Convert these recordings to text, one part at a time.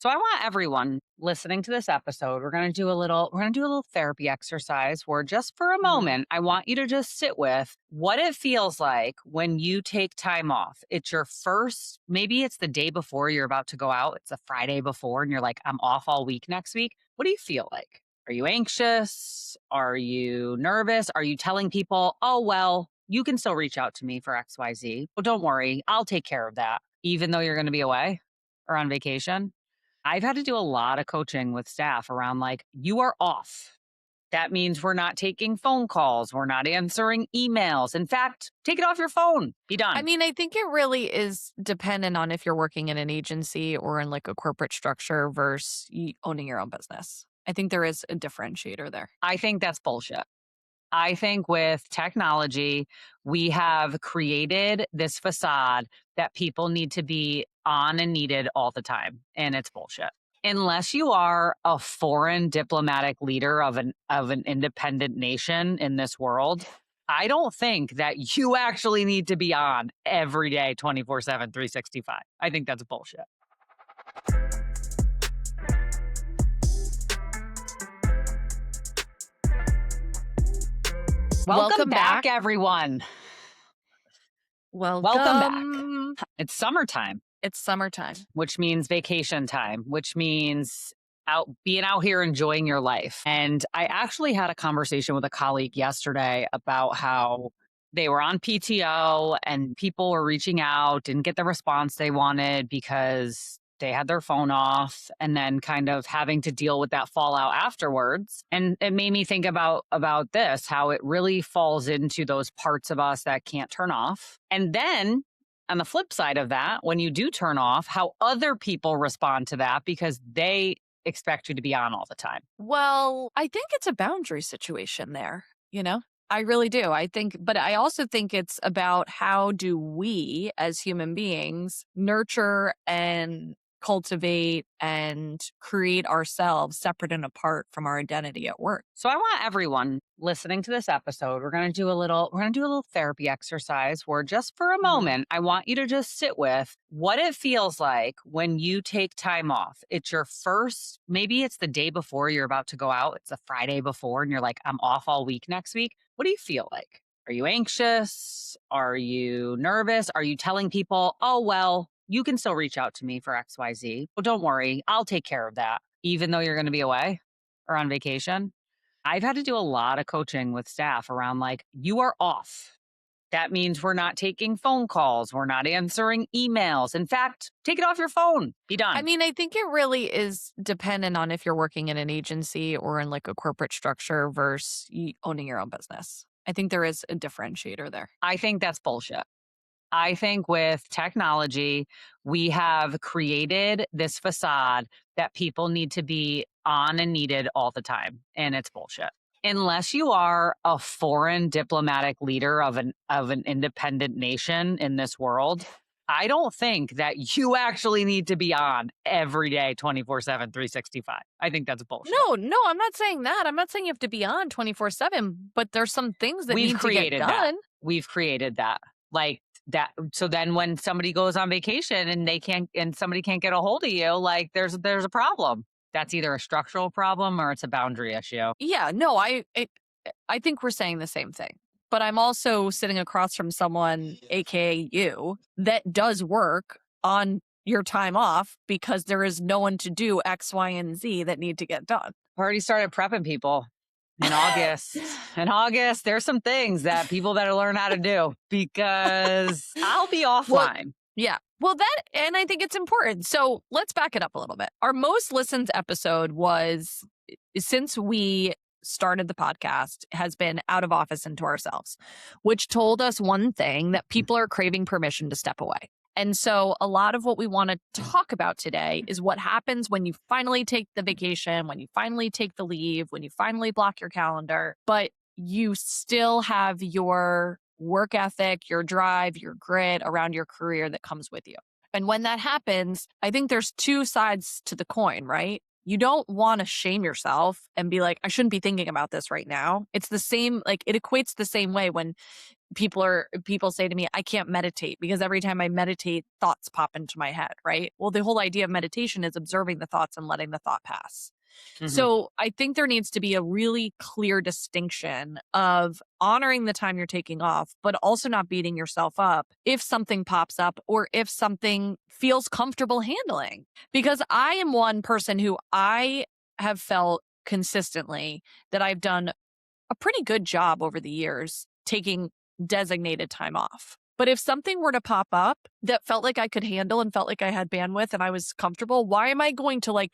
So I want everyone listening to this episode, we're going to do a little therapy exercise where just for a Mhm. moment, I want you to just sit with what it feels like when you take time off. It's your first, maybe it's the day before you're about to go out. It's a Friday before and you're like, I'm off all week next week. What do you feel like? Are you anxious? Are you nervous? Are you telling people, oh, well, you can still reach out to me for XYZ? Well, don't worry, I'll take care of that, even though you're going to be away or on vacation? I've had to do a lot of coaching with staff around like, you are off. That means we're not taking phone calls. We're not answering emails. In fact, take it off your phone. Be I done. mean, I think it really is dependent on if you're working in an agency or in like a corporate structure versus owning your own business. I think there is a differentiator there. I think that's bullshit. I think with technology, we have created this facade that people need to be on and needed all the time. And it's bullshit. Unless you are a foreign diplomatic leader of an independent nation in this world, I don't think that you actually need to be on every day, 24/7, 365. I think that's bullshit. Welcome back, everyone. Welcome back. Welcome. It's summertime, It's summertime. which means vacation time, which means being out here enjoying your life. And I actually had a conversation with a colleague yesterday about how they were on PTO and people were reaching out, didn't get the response they wanted because they had their phone off, and then kind of having to deal with that fallout afterwards. And it made me think about this, how it really falls into those parts of us that can't turn off. And then on the flip side of that, when you do turn off, how other people respond to that because they expect you to be on all the time. Well, I think it's a boundary situation there, you know? I really do. But I also think it's about how do we as human beings nurture and cultivate and create ourselves separate and apart from our identity at work. So I want everyone listening to this episode, we're going to do a little therapy exercise where just for a Mhm. moment, I want you to just sit with what it feels like when you take time off. It's your first, maybe it's the day before you're about to go out. It's a Friday before and you're like, I'm off all week next week. What do you feel like? Are you anxious? Are you nervous? Are you telling people, oh, well, you can still reach out to me for XYZ? Well, don't worry, I'll take care of that, even though you're going to be away or on vacation? I've had to do a lot of coaching with staff around like, you are off. That means we're not taking phone calls. We're not answering emails. In fact, take it off your phone. Be done. I mean, I think it really is dependent on if you're working in an agency or in like a corporate structure versus owning your own business. I think there is a differentiator there. I think that's bullshit. I think with technology, we have created this facade that people need to be on and needed all the time. And it's bullshit. Unless you are a foreign diplomatic leader of an independent nation in this world, I don't think that you actually need to be on every day, 24/7, 365. I think that's bullshit. No, I'm not saying that. I'm not saying you have to be on 24/7, but there's some things that We've need to get created that. done. We've created that. Like that. So then when somebody goes on vacation and somebody can't get a hold of you, like there's a problem. That's either a structural problem or it's a boundary issue. Yeah, no, I think we're saying the same thing. But I'm also sitting across from someone, aka you, that does work on your time off because there is no one to do X, Y, and Z that need to get done. I've already started prepping people in August. In August, there's some things that people better learn how to do because I'll be offline. Yeah. Well, and I think it's important. So let's back it up a little bit. Our most listened episode was, since we started the podcast, has been out of office and to ourselves, which told us one thing, that people are craving permission to step away. And so a lot of what we want to talk about today is what happens when you finally take the vacation, when you finally take the leave, when you finally block your calendar, but you still have your work ethic, your drive, your grit around your career that comes with you. And when that happens, I think there's two sides to the coin, right? You don't want to shame yourself and be like, I shouldn't be thinking about this right now. It's the same, like it equates the same way when people say to me, I can't meditate because every time I meditate, thoughts pop into my head, right? Well, the whole idea of meditation is observing the thoughts and letting the thought pass. Mhm. So I think there needs to be a really clear distinction of honoring the time you're taking off, but also not beating yourself up if something pops up or if something feels comfortable handling. Because I am one person who I have felt consistently that I've done a pretty good job over the years taking designated time off. But if something were to pop up that felt like I could handle and felt like I had bandwidth and I was comfortable, why am I going to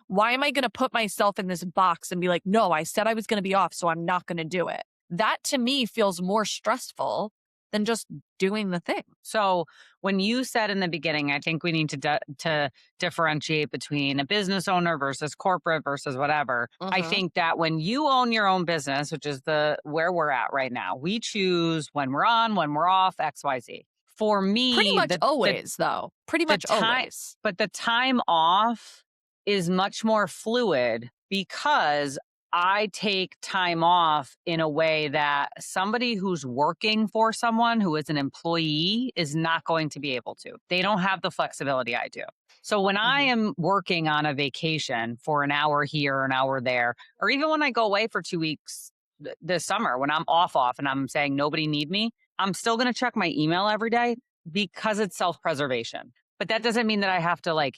why am I going to put myself in this box and be like, no, I said I was going to be off, so I'm not going to do it? That to me feels more stressful than just doing the thing. So when you said in the beginning, I think we need to differentiate between a business owner versus corporate versus whatever. I Mhm. think that when you own your own business, which is the where we're at right now, we choose when we're on, when we're off, XYZ. For Pretty me, much always, though. Pretty the much time always. but the time off is much more fluid because I take time off in a way that somebody who's working for someone who is an employee is not going to be able to. They don't have the flexibility I do. So when I Mhm. am working on a vacation for an hour here, an hour there, or even when I go away for 2 weeks this summer, when I'm off and I'm saying nobody need me, I'm still going to check my email every day because it's self-preservation. But that doesn't mean that I have to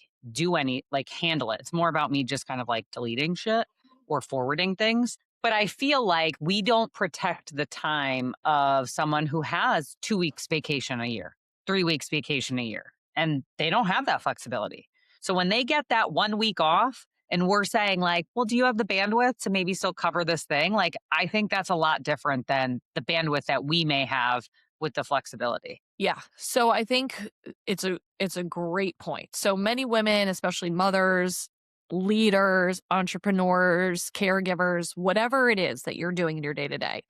handle it. It's more about me just kind of like deleting shit or forwarding things. But I feel like we don't protect the time of someone who has 2 weeks vacation a year, 3 weeks vacation a year, and they don't have that flexibility. So when they get that 1 week off and we're saying, like, well, do you have the bandwidth to maybe still cover this thing? Like, I think that's a lot different than the bandwidth that we may have with the flexibility. Yeah. So I think it's a great point. So many women, especially mothers, leaders, entrepreneurs, caregivers, whatever it is that you're doing in your day to day,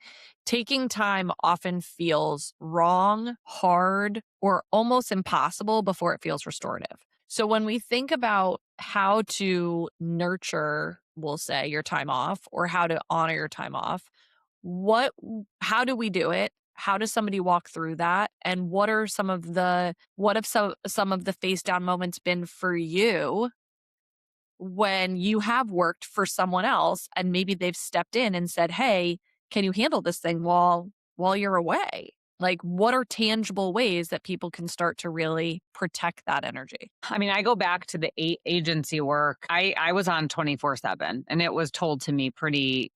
taking time often feels wrong, hard, or almost impossible before it feels restorative. So when we think about how to nurture, we'll say, your time off or how to honor your time off, what how do we do it? How does somebody walk through that? And what have some of the face down moments been for you when you have worked for someone else and maybe they've stepped in and said, "Hey, can you handle this thing while you're away?" Like what are tangible ways that people can start to really protect that energy? I mean, I go back to the agency work. I was on 24/7 and it was told to me pretty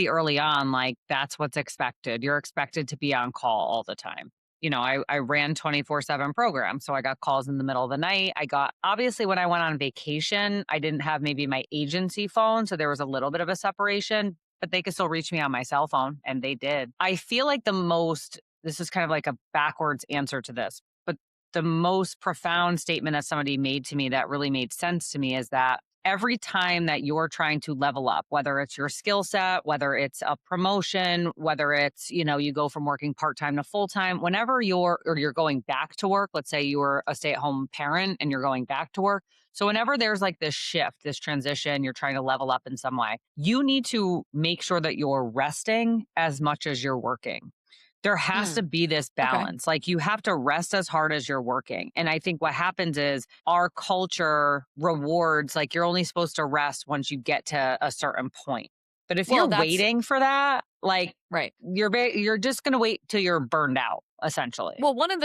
early on like that's what's expected. You're expected to be on call all the time. I ran 24/7 programs, so I got calls in the middle of the night. I got obviously when I went on vacation, I didn't have maybe my agency phone, so there was a little bit of a separation, but they could still reach me on my cell phone and they did. I feel like this is kind of like a backwards answer to this, but the most profound statement that somebody made to me that really made sense to me is that every time that you're trying to level up, whether it's your skill set, whether it's a promotion, whether it's, you go from working part-time to full-time, whenever you're going back to work, let's say you're a stay-at-home parent and you're going back to work. So whenever there's like this shift, this transition, you're trying to level up in some way, you need to make sure that you're resting as much as you're working. There has Mm, to be this okay. balance. Like you have to rest as hard as you're working. And I think what happens is our culture rewards like you're only supposed to rest once you get to a certain point. But if Well, you're that's waiting for that, like right. you're just going to wait till you're burned out essentially. Well, one of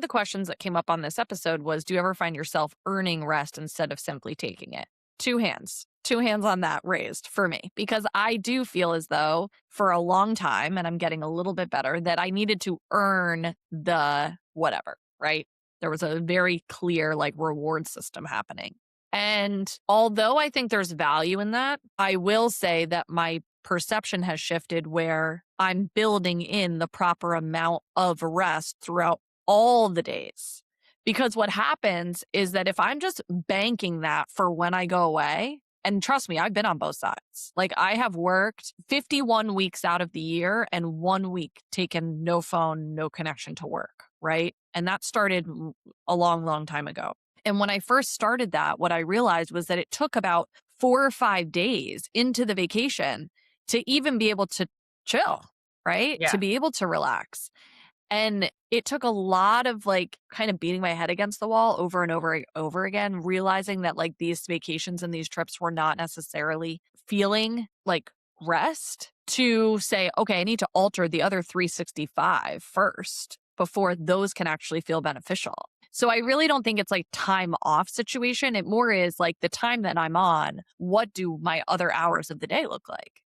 the questions that came up on this episode was, do you ever find yourself earning rest instead of simply taking it? Two hands on that raised for me because I do feel as though for a long time, and I'm getting a little bit better, that I needed to earn the whatever, right? There was a very clear like reward system happening. And although I think there's value in that, I will say that my perception has shifted where I'm building in the proper amount of rest throughout all the days. Because what happens is that if I'm just banking that for when I go away, and trust me, I've been on both sides. Like I have worked 51 weeks out of the year and 1 week taken no phone, no connection to work, right? And that started a long, long time ago. And when I first started that, what I realized was that it took about 4 or 5 days into the vacation to even be able to chill, right? To Yeah. be able to relax. And it took a lot of like kind of beating my head against the wall over and over again, realizing that like these vacations and these trips were not necessarily feeling like rest to say, okay, I need to alter the other 365 first before those can actually feel beneficial. So I really don't think it's like time off situation. It more is like the time that I'm on, what do my other hours of the day look like?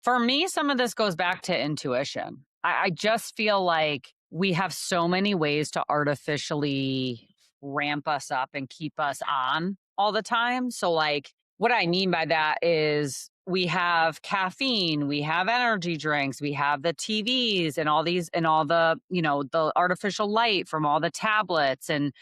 For me, some of this goes back to intuition. I just feel like we have so many ways to artificially ramp us up and keep us on all the time. So, like, what I mean by that is we have caffeine, we have energy drinks, we have the TVs and all these, and all the, the artificial light from all the tablets and,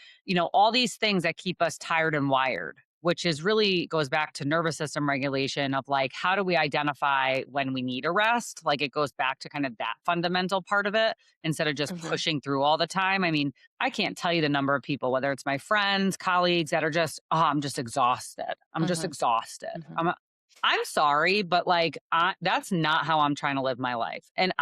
all these things that keep us tired and wired, which is really goes back to nervous system regulation of like, how do we identify when we need a rest? Like, it goes back to kind of that fundamental part of it instead of just Hmm. pushing through all the time. I mean, I can't tell you the number of people, whether it's my friends, colleagues, that are just, oh, I'm just exhausted. I'm just Hmm. exhausted. Hmm. I'm sorry, but like, that's not how I'm trying to live my life. And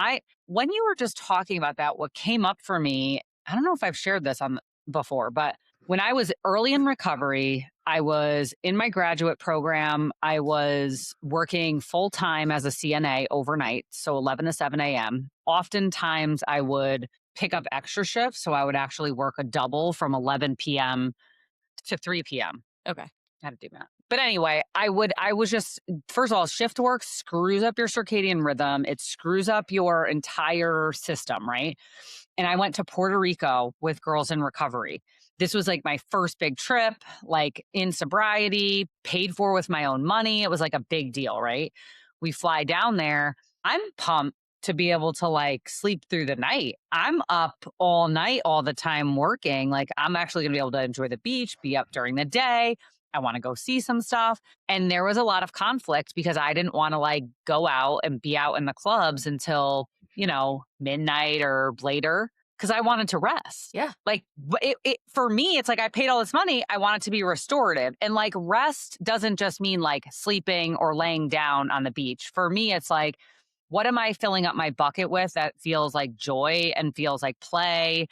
when you were just talking about that, what came up for me, I don't know if I've shared this on before, but when I was early in recovery, I was in my graduate program. I was working full time as a CNA overnight, so 11 to 7 a.m. Oftentimes, I would pick up extra shifts. So I would actually work a double from 11 p.m. to 3 p.m. Okay. How to do that. But anyway, I was just, first of all, shift work screws up your circadian rhythm. It screws up your entire system, right? And I went to Puerto Rico with girls in recovery. This was like my first big trip, like in sobriety, paid for with my own money. It was like a big deal, right? We fly down there. I'm pumped to be able to like sleep through the night. I'm up all night, all the time working. Like, I'm actually going to be able to enjoy the beach, be up during the day. I want to go see some stuff. And there was a lot of conflict because I didn't want to like go out and be out in the clubs until, midnight or later because I wanted to rest. Yeah. Like, for me, it's like I paid all this money. I want it to be restorative. And like, rest doesn't just mean like sleeping or laying down on the beach. For me, it's like, what am I filling up my bucket with that feels like joy and feels like play?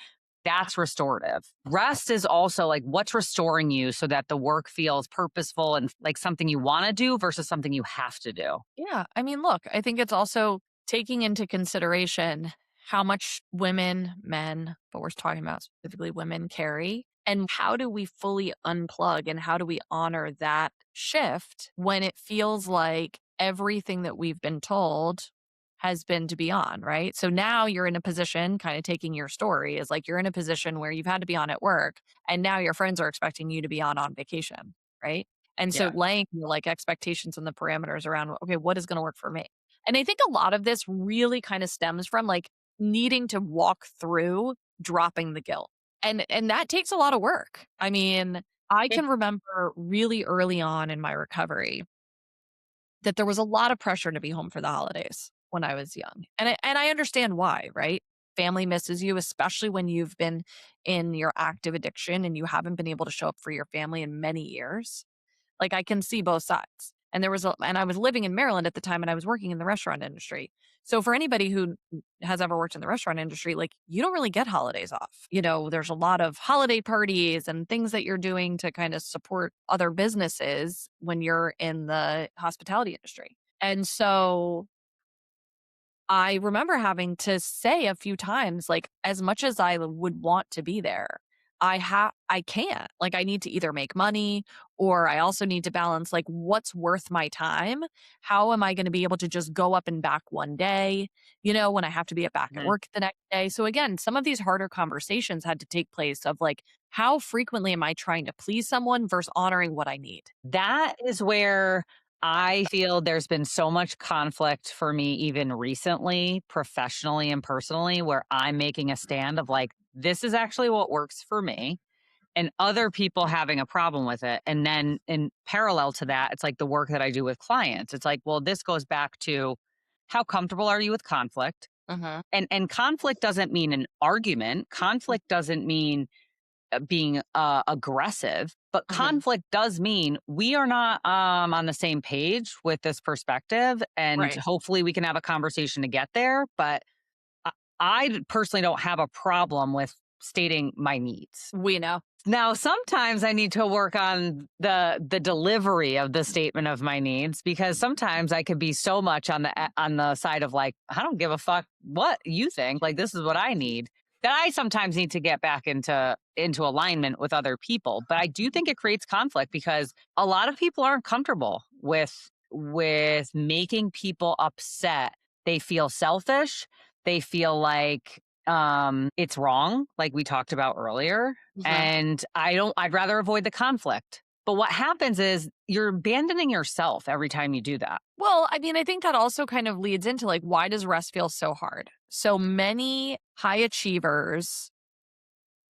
That's restorative. Rest is also like, what's restoring you so that the work feels purposeful and like something you want to do versus something you have to do. Yeah. I mean, look, I think it's also taking into consideration how much women, men, but we're talking about specifically women carry. And how do we fully unplug and how do we honor that shift when it feels like everything that we've been told has been to be on, right? So now you're in a position, kind of taking your story, is like you're in a position where you've had to be on at work and now your friends are expecting you to be on vacation, right? And so Yeah. laying the, like, expectations and the parameters around, okay, what is going to work for me? And I think a lot of this really kind of stems from like needing to walk through dropping the guilt. And that takes a lot of work. I mean, I It, can remember really early on in my recovery that there was a lot of pressure to be home for the holidays when I was young. And I understand why, right? Family misses you, especially when you've been in your active addiction and you haven't been able to show up for your family in many years. Like, I can see both sides. And I was living in Maryland at the time and I was working in the restaurant industry. So for anybody who has ever worked in the restaurant industry, like, you don't really get holidays off. There's a lot of holiday parties and things that you're doing to kind of support other businesses when you're in the hospitality industry. And so I remember having to say a few times, like, as much as I would want to be there, I can't. Like, I need to either make money or I also need to balance, like, what's worth my time? How am I gonna be able to just go up and back one day, when I have to be back at Mhm. work the next day? So again, some of these harder conversations had to take place of like, how frequently am I trying to please someone versus honoring what I need? That is where I feel there's been so much conflict for me, even recently, professionally and personally, where I'm making a stand of like, this is actually what works for me, and other people having a problem with it. And then in parallel to that, it's like the work that I do with clients. It's like, well, this goes back to how comfortable are you with conflict? Mhm. And conflict doesn't mean an argument. Conflict doesn't mean being aggressive, but Mhm. conflict does mean we are not on the same page with this perspective, and Right. hopefully we can have a conversation to get there. But I, I personally don't have a problem with stating my needs. We know. Now, sometimes I need to work on the delivery of the statement of my needs, because sometimes I could be so much on the side of like, I don't give a fuck what you think, like this is what I need, that I sometimes need to get back into alignment with other people. But I do think it creates conflict because a lot of people aren't comfortable with making people upset. They feel selfish. They feel like it's wrong, like we talked about earlier, Mhm. and I'd rather avoid the conflict. But what happens is you're abandoning yourself every time you do that. Well, I mean, I think that also kind of leads into like, why does rest feel so hard? So many high achievers,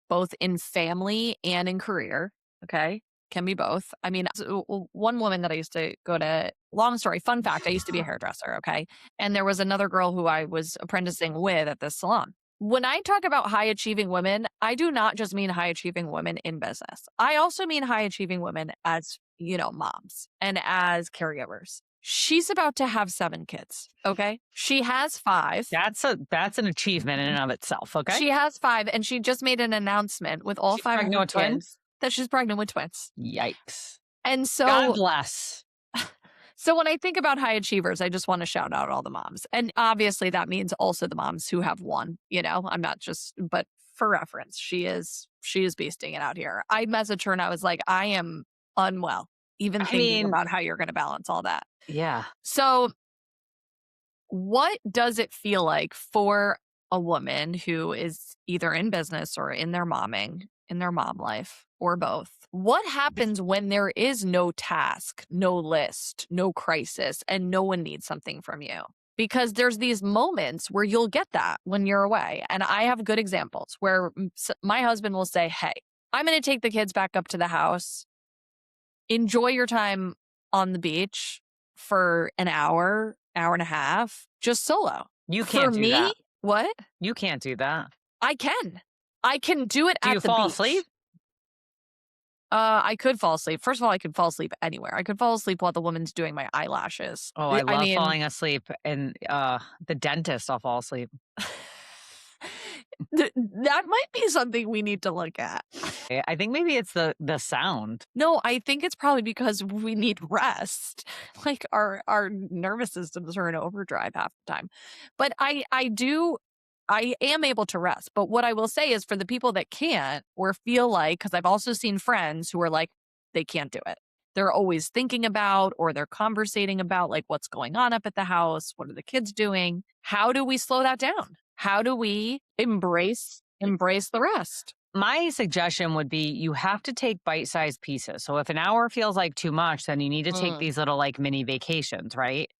both in family and in career, okay, can be both. I mean, one woman that I used to go to, long story, fun fact, I used to be a hairdresser, okay? And there was another girl who I was apprenticing with at this salon. When I talk about high achieving women, I do not just mean high achieving women in business. I also mean high achieving women as, moms and as caregivers. She's about to have 7 kids, okay? She has 5. That's an achievement in and of itself, okay? She has 5, and she just made an announcement with all She's 5 of pregnant her with twins? kids that she's pregnant with twins. Yikes. And God so bless. so when I think about high achievers, I just wanna shout out all the moms. And obviously that means also the moms who have 1, I'm not just, but for reference, she is beasting it out here. I messaged her and I was like, "I am unwell, even I thinking mean, about how you're gonna balance all that." yeah. So what does it feel like for a woman who is either in business or in their momming, in their mom life, or both? What happens when there is no task, no list, no crisis, and no one needs something from you? Because there's these moments where you'll get that when you're away. And I have good examples where my husband will say, "Hey, I'm going to take the kids back up to the house. Enjoy your time on the beach for an hour, hour and a half, just solo." You For can't do me, that. what? You can't do that. I can. I can do it Do at you the fall beach. asleep? I could fall asleep. First of all, I could fall asleep anywhere. I could fall asleep while the woman's doing my eyelashes. Oh, I I love mean, falling asleep, and the dentist, I'll fall asleep. that might be something we need to look at. I think maybe it's the sound. No, I think it's probably because we need rest. Like our nervous systems are in overdrive half the time. But I am able to rest. But what I will say is for the people that can't or feel like, because I've also seen friends who are like, they can't do it. They're always thinking about or they're conversating about like what's going on up at the house, what are the kids doing? How do we slow that down? How do we embrace the rest? My suggestion would be you have to take bite-sized pieces. So if an hour feels like too much, then you need to take Mm, these little like mini vacations, right?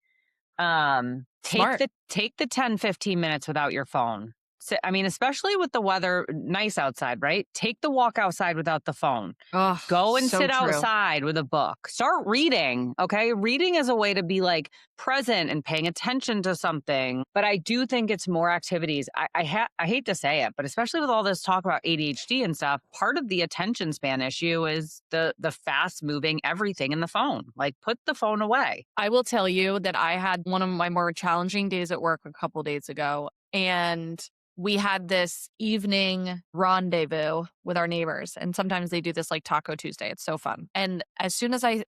smart. Take the 10-15 minutes without your phone. So, I mean, especially with the weather nice outside, right? Take the walk outside without the phone. Oh, Go and so sit true. outside with a book. Start reading, okay? Reading is a way to be like present and paying attention to something. But I do think it's more activities. I hate to say it, but especially with all this talk about ADHD and stuff, part of the attention span issue is the fast moving everything in the phone. Like put the phone away. I will tell you that I had one of my more challenging days at work a couple days ago, and we had this evening rendezvous with our neighbors, and sometimes they do this like Taco Tuesday. It's so fun. And as soon as I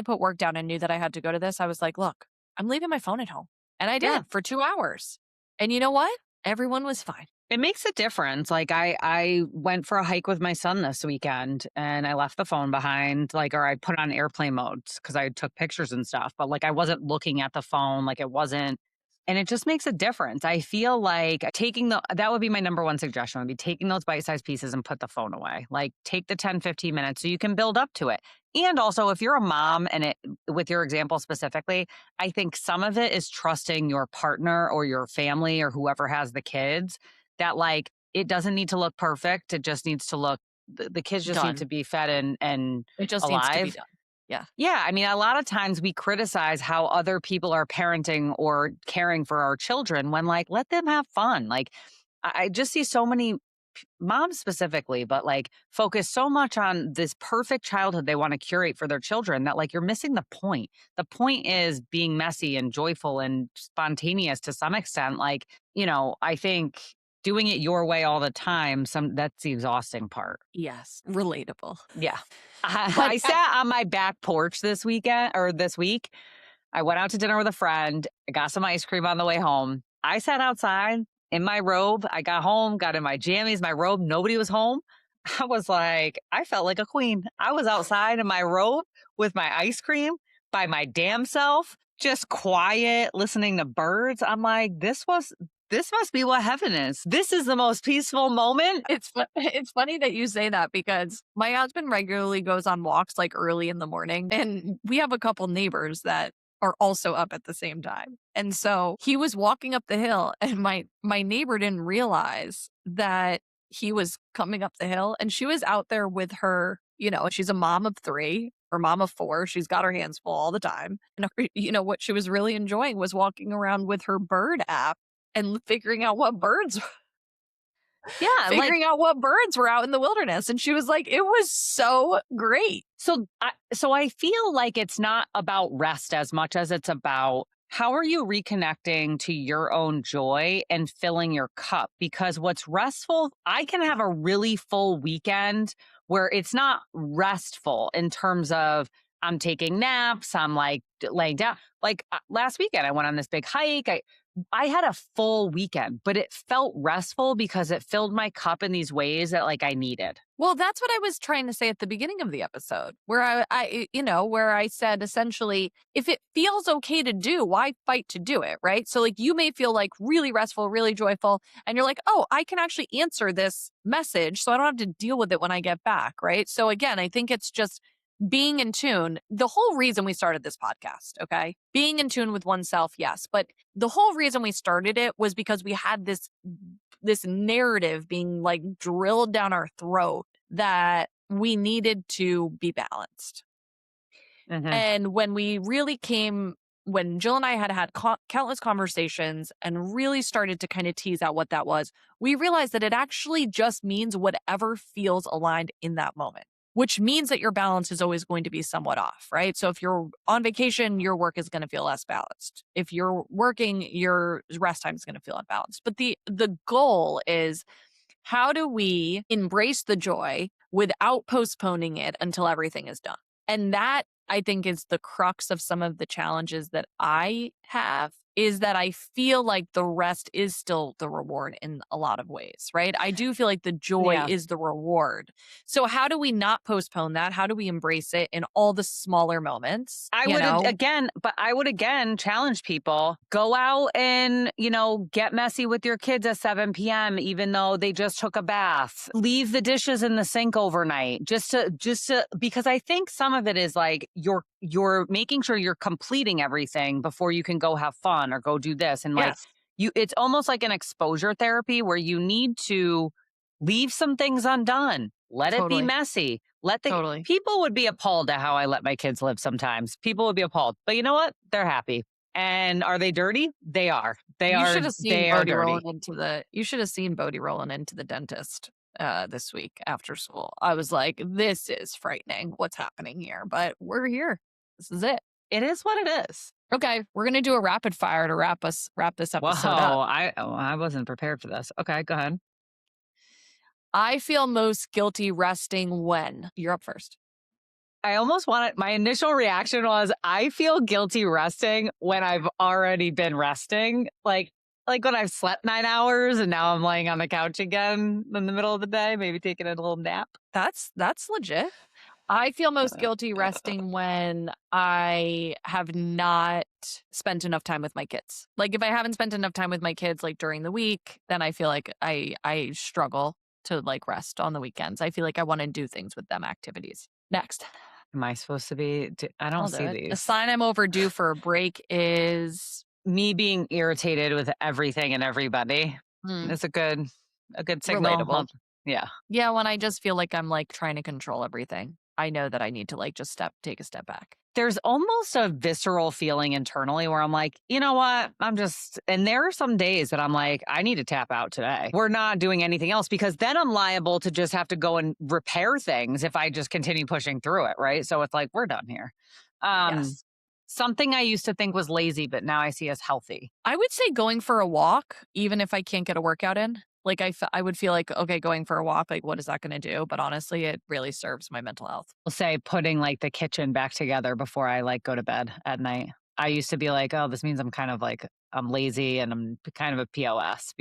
put work down and knew that I had to go to this, I was like, "Look, I'm leaving my phone at home." And I Yeah. did for 2 hours. And you know what? Everyone was fine. It makes a difference. Like I went for a hike with my son this weekend and I left the phone behind, like, or I put on airplane modes because I took pictures and stuff, but like I wasn't looking at the phone, like it wasn't, and it just makes a difference. I feel like that would be my number one suggestion would be taking those bite-sized pieces and put the phone away. Like take the 10-15 minutes so you can build up to it. And also if you're a mom and with your example specifically, I think some of it is trusting your partner or your family or whoever has the kids that like it doesn't need to look perfect. It just needs to look the kids just need to Done. be fed and It just needs to be alive. done. Yeah. Yeah, I mean a lot of times we criticize how other people are parenting or caring for our children when like let them have fun. Like I just see so many moms specifically, but like focus so much on this perfect childhood they want to curate for their children that like you're missing the point. The point is being messy and joyful and spontaneous to some extent. Like, I think doing it your way all the time, that's the exhausting part. Yes, relatable. Yeah. But I sat on my back porch this week. I went out to dinner with a friend. I got some ice cream on the way home. I sat outside in my robe. I got home, got in my jammies, my robe. Nobody was home. I felt like a queen. I was outside in my robe with my ice cream by my damn self, just quiet, listening to birds. I'm like, this must be what heaven is. This is the most peaceful moment. it's funny that you say that because my husband regularly goes on walks like early in the morning, and we have a couple neighbors that are also up at the same time. And so he was walking up the hill, and my neighbor didn't realize that he was coming up the hill, and she was out there with her, she's a mom of 3 or mom of 4. She's got her hands full all the time. And what she was really enjoying was walking around with her bird app and figuring out what birds Yeah, were out in the wilderness. And she was like, it was so great. So I feel like it's not about rest as much as it's about how are you reconnecting to your own joy and filling your cup? Because what's restful, I can have a really full weekend where it's not restful in terms of I'm taking naps, I'm like laying down. Like last weekend, I went on this big hike. I had a full weekend, but it felt restful because it filled my cup in these ways that like I needed. Well, that's what I was trying to say at the beginning of the episode, where where I said essentially, if it feels okay to do, why fight to do it, right? So like you may feel like really restful, really joyful, and you're like, oh, I can actually answer this message, so I don't have to deal with it when I get back, right? So again, I think it's just being in tune. The whole reason we started this podcast, okay? Being in tune with oneself, yes, but the whole reason we started it was because we had this narrative being like drilled down our throat that we needed to be balanced. Mhm. And when Jill and I had countless conversations and really started to kind of tease out what that was, we realized that it actually just means whatever feels aligned in that moment, which means that your balance is always going to be somewhat off, right? So if you're on vacation, your work is going to feel less balanced. If you're working, your rest time is going to feel unbalanced. But the goal is, how do we embrace the joy without postponing it until everything is done? And that, I think, is the crux of some of the challenges that I have, is that I feel like the rest is still the reward in a lot of ways, right? I do feel like the joy Yeah. is the reward. So how do we not postpone that? How do we embrace it in all the smaller moments? I would again challenge people, go out and, get messy with your kids at 7 p.m., even though they just took a bath. Leave the dishes in the sink overnight just to, because I think some of it is like you're making sure you're completing everything before you can go have fun or go do this. And like Yes, it's almost like an exposure therapy where you need to leave some things undone. Let it be totally. messy. Totally. People would be appalled at how I let my kids live sometimes. People would be appalled. But you know what? They're happy. And are they dirty? They are. You should have seen They are Bodie dirty. rolling into the dentist this week after school. I was like, this is frightening. What's happening here? But we're here. This is it. It is what it is. Okay, we're gonna do a rapid fire to wrap this episode Whoa, up. I wasn't prepared for this. Okay, go ahead. I feel most guilty resting when. You're up first. I almost wanted, my initial reaction was I feel guilty resting when I've already been resting. Like when I've slept 9 hours and now I'm laying on the couch again in the middle of the day, maybe taking a little nap. That's legit. I feel most guilty resting when I have not spent enough time with my kids. Like if I haven't spent enough time with my kids like during the week, then I feel like I struggle to like rest on the weekends. I feel like I want to do things with them, activities. Next. Am I supposed to be? I don't I'll do see it. A these. sign I'm overdue for a break is Me being irritated with everything and everybody. hmm, It's a good signal. relatable. Yeah. Yeah, when I just feel like I'm like trying to control everything. I know that I need to like just take a step back. There's almost a visceral feeling internally where I'm like, you know what? And there are some days that I'm like, I need to tap out today. We're not doing anything else because then I'm liable to just have to go and repair things if I just continue pushing through it. Right. So it's like, we're done here. Um, Yes. Something I used to think was lazy, but now I see as healthy. I would say going for a walk, even if I can't get a workout in. Like I would feel like, okay, going for a walk, like what is that going to do? But honestly, it really serves my mental health. I'll say putting like the kitchen back together before I like go to bed at night. I used to be like, oh, this means I'm kind of like I'm lazy and I'm kind of a POS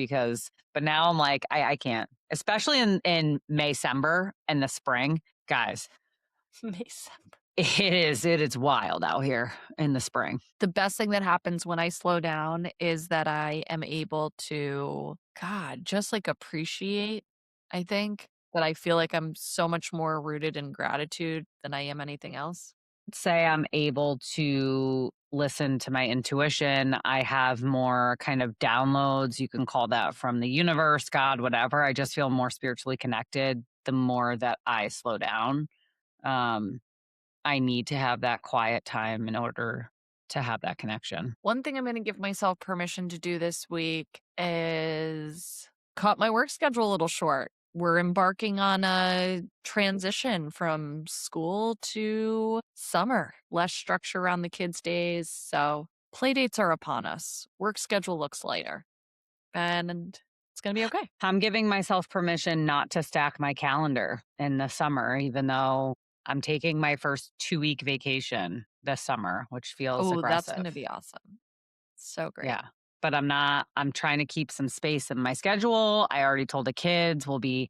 but now I'm like, I can't, especially in Maycember and the spring, guys. Mason. It is wild out here in the spring. The best thing that happens when I slow down is that I am able to, God, just like appreciate, I think that I feel like I'm so much more rooted in gratitude than I am anything else. Say I'm able to listen to my intuition. I have more kind of downloads. You can call that from the universe, God, whatever. I just feel more spiritually connected the more that I slow down. Um, I need to have that quiet time in order to have that connection. One thing I'm going to give myself permission to do this week is cut my work schedule a little short. We're embarking on a transition from school to summer, less structure around the kids' days. So play dates are upon us. Work schedule looks lighter and it's going to be okay. I'm giving myself permission not to stack my calendar in the summer, even though I'm taking my first 2-week vacation this summer, which feels Oh, that's going aggressive. to be awesome. So great. Yeah. But I'm not, I'm trying to keep some space in my schedule. I already told the kids we'll be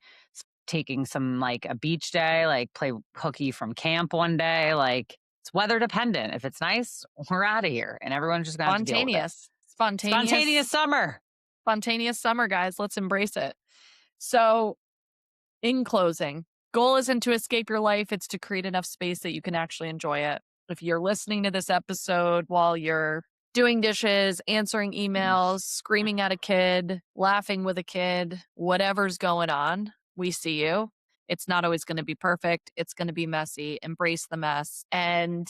taking some like a beach day, like play hooky from camp one day. Like it's weather dependent. If it's nice, we're out of here and everyone's just going to have to deal with it. Spontaneous. Spontaneous Spontaneous. summer. Spontaneous summer, guys. Let's embrace it. So, in closing, goal isn't to escape your life, it's to create enough space that you can actually enjoy it. If you're listening to this episode while you're doing dishes, answering emails, screaming at a kid, laughing with a kid, whatever's going on, we see you. It's not always going to be perfect. It's going to be messy. Embrace the mess. And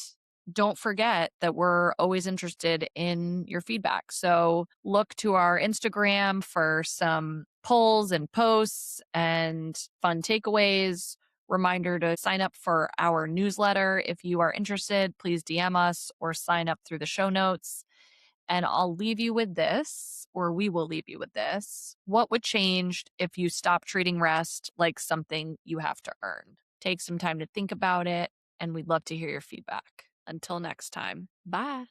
don't forget that we're always interested in your feedback. So look to our Instagram for some polls and posts and fun takeaways. Reminder to sign up for our newsletter. If you are interested, please DM us or sign up through the show notes. And I'll leave you with this, or we will leave you with this. What would change if you stop treating rest like something you have to earn? Take some time to think about it, and we'd love to hear your feedback. Until next time, bye.